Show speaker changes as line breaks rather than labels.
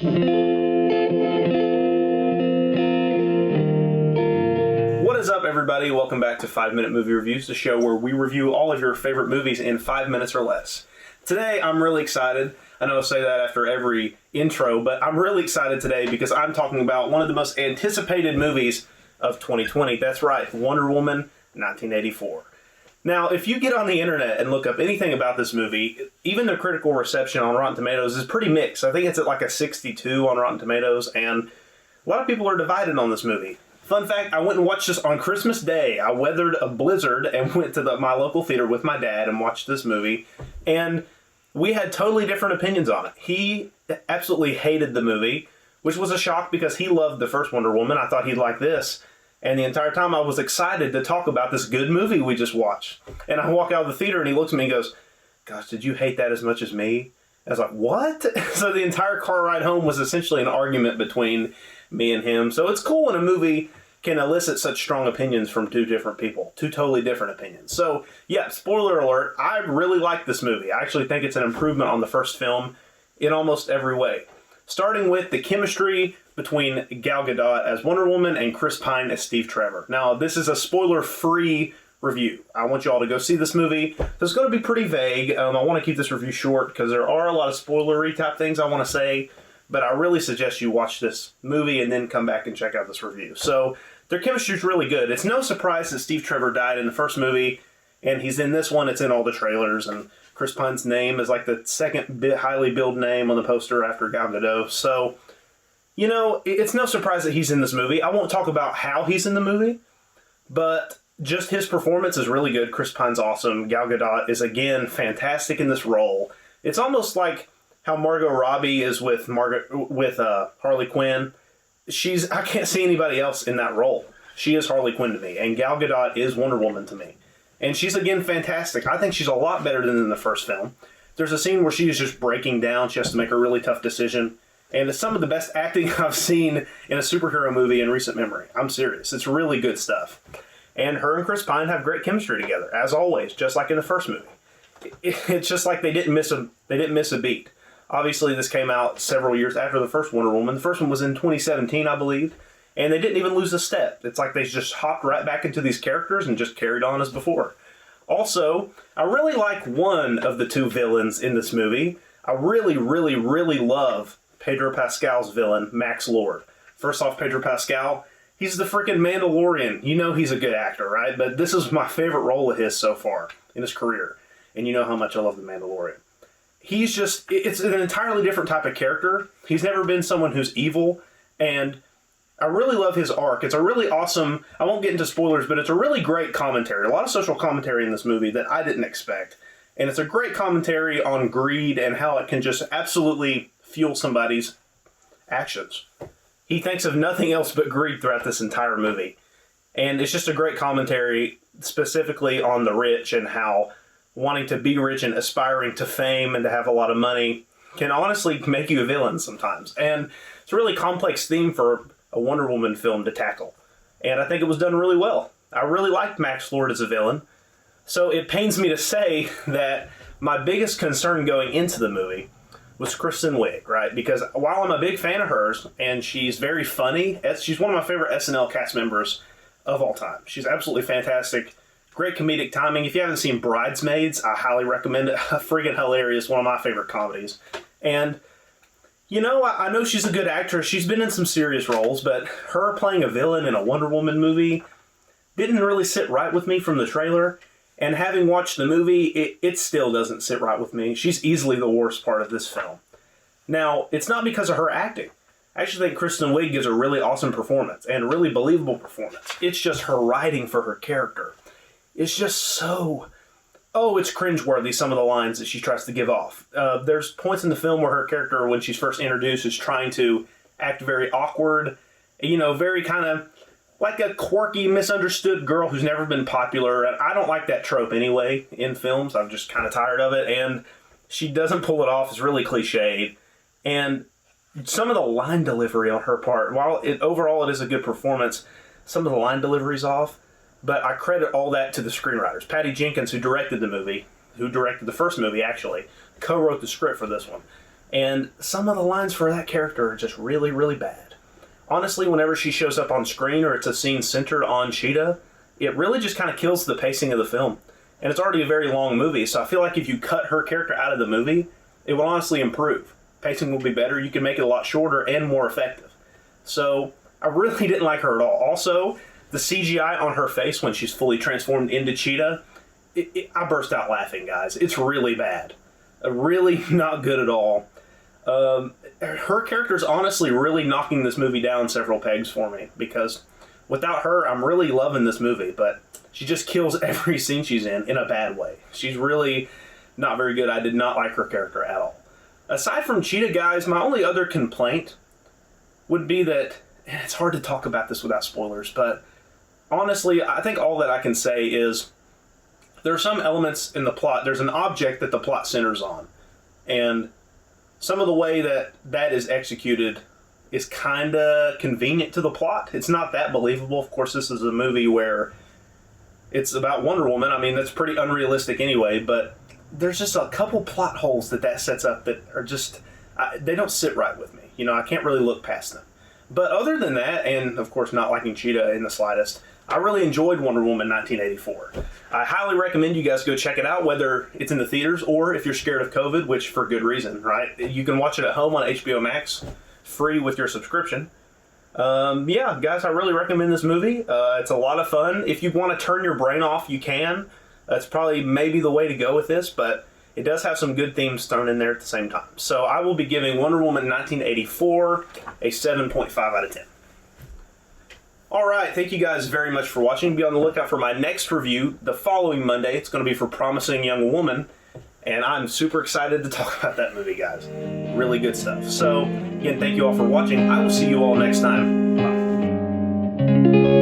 What is up, everybody? Welcome back to 5 Minute Movie Reviews, the show where we review all of your favorite movies in 5 minutes or less. Today, I'm really excited. I know I say that after every intro, but I'm really excited today because I'm talking about one of the most anticipated movies of 2020. That's right, Wonder Woman 1984. Now, if you get on the internet and look up anything about this movie, even the critical reception on Rotten Tomatoes is pretty mixed. I think it's at like a 62 on Rotten Tomatoes, and a lot of people are divided on this movie. Fun fact, I went and watched this on Christmas Day. I weathered a blizzard and went to my local theater with my dad and watched this movie, and we had totally different opinions on it. He absolutely hated the movie, which was a shock because he loved the first Wonder Woman. I thought he'd like this. And the entire time I was excited to talk about this good movie we just watched. And I walk out of the theater and he looks at me and goes, "Gosh, did you hate that as much as me?" I was like, "What?" So the entire car ride home was essentially an argument between me and him. So it's cool when a movie can elicit such strong opinions from two different people, two totally different opinions. So yeah, spoiler alert, I really like this movie. I actually think it's an improvement on the first film in almost every way. Starting with the chemistry between Gal Gadot as Wonder Woman and Chris Pine as Steve Trevor. Now, this is a spoiler-free review. I want you all to go see this movie. So it's going to be pretty vague. I want to keep this review short because there are a lot of spoilery type things I want to say, but I really suggest you watch this movie and then come back and check out this review. So their chemistry is really good. It's no surprise that Steve Trevor died in the first movie, and he's in this one. It's in all the trailers, and Chris Pine's name is like the second highly billed name on the poster after Gal Gadot. So, you know, it's no surprise that he's in this movie. I won't talk about how he's in the movie, but just his performance is really good. Chris Pine's awesome. Gal Gadot is, again, fantastic in this role. It's almost like how Margot Robbie is with Harley Quinn. I can't see anybody else in that role. She is Harley Quinn to me, and Gal Gadot is Wonder Woman to me. And she's, again, fantastic. I think she's a lot better than in the first film. There's a scene where she is just breaking down. She has to make a really tough decision. And it's some of the best acting I've seen in a superhero movie in recent memory. I'm serious. It's really good stuff. And her and Chris Pine have great chemistry together, as always, just like in the first movie. It's just like they didn't miss a beat. Obviously, this came out several years after the first Wonder Woman. The first one was in 2017, I believe. And they didn't even lose a step. It's like they just hopped right back into these characters and just carried on as before. Also, I really like one of the two villains in this movie. I really, really, really love Pedro Pascal's villain, Max Lord. First off, Pedro Pascal, he's the freaking Mandalorian. You know he's a good actor, right? But this is my favorite role of his so far in his career. And you know how much I love the Mandalorian. It's an entirely different type of character. He's never been someone who's evil, and I really love his arc. It's a really awesome, I won't get into spoilers, but it's a really great commentary. A lot of social commentary in this movie that I didn't expect. And it's a great commentary on greed and how it can just absolutely fuel somebody's actions. He thinks of nothing else but greed throughout this entire movie. And it's just a great commentary specifically on the rich and how wanting to be rich and aspiring to fame and to have a lot of money can honestly make you a villain sometimes. And it's a really complex theme for a Wonder Woman film to tackle. And I think it was done really well. I really liked Max Lord as a villain. So it pains me to say that my biggest concern going into the movie was Kristen Wiig, right? Because while I'm a big fan of hers, and she's very funny, she's one of my favorite SNL cast members of all time. She's absolutely fantastic. Great comedic timing. If you haven't seen Bridesmaids, I highly recommend it. Friggin' hilarious. One of my favorite comedies. And you know, I know she's a good actress. She's been in some serious roles, but her playing a villain in a Wonder Woman movie didn't really sit right with me from the trailer. And having watched the movie, it still doesn't sit right with me. She's easily the worst part of this film. Now, it's not because of her acting. I actually think Kristen Wiig gives a really awesome performance and a really believable performance. It's just her writing for her character. It's just so... Oh, it's cringeworthy, some of the lines that she tries to give off. There's points in the film where her character, when she's first introduced, is trying to act very awkward, you know, very kind of like a quirky, misunderstood girl who's never been popular. And I don't like that trope anyway in films. I'm just kind of tired of it. And she doesn't pull it off. It's really cliched. And some of the line delivery on her part, while overall it is a good performance, some of the line delivery's off. But I credit all that to the screenwriters. Patty Jenkins, who directed the movie, who directed the first movie actually, co-wrote the script for this one. And some of the lines for that character are just really, really bad. Honestly, whenever she shows up on screen or it's a scene centered on Cheetah, it really just kind of kills the pacing of the film. And it's already a very long movie, so I feel like if you cut her character out of the movie, it will honestly improve. Pacing will be better, you can make it a lot shorter and more effective. So, I really didn't like her at all. Also, the CGI on her face when she's fully transformed into Cheetah, I burst out laughing, guys. It's really bad. Really not good at all. Her character's honestly really knocking this movie down several pegs for me, because without her, I'm really loving this movie, but she just kills every scene she's in a bad way. She's really not very good. I did not like her character at all. Aside from Cheetah, guys, my only other complaint would be that, and it's hard to talk about this without spoilers, but honestly, I think all that I can say is there are some elements in the plot. There's an object that the plot centers on, and some of the way that that is executed is kind of convenient to the plot. It's not that believable. Of course, this is a movie where it's about Wonder Woman. I mean, that's pretty unrealistic anyway, but there's just a couple plot holes that sets up that are just, they don't sit right with me. You know, I can't really look past them. But other than that, and of course not liking Cheetah in the slightest, I really enjoyed Wonder Woman 1984. I highly recommend you guys go check it out, whether it's in the theaters or if you're scared of COVID, which for good reason, right? You can watch it at home on HBO Max, free with your subscription. Yeah, guys, I really recommend this movie. It's a lot of fun. If you want to turn your brain off, you can. That's probably maybe the way to go with this, but it does have some good themes thrown in there at the same time. So I will be giving Wonder Woman 1984 a 7.5 out of 10. Alright, thank you guys very much for watching. Be on the lookout for my next review the following Monday. It's going to be for Promising Young Woman, and I'm super excited to talk about that movie, guys. Really good stuff. So, again, thank you all for watching. I will see you all next time. Bye.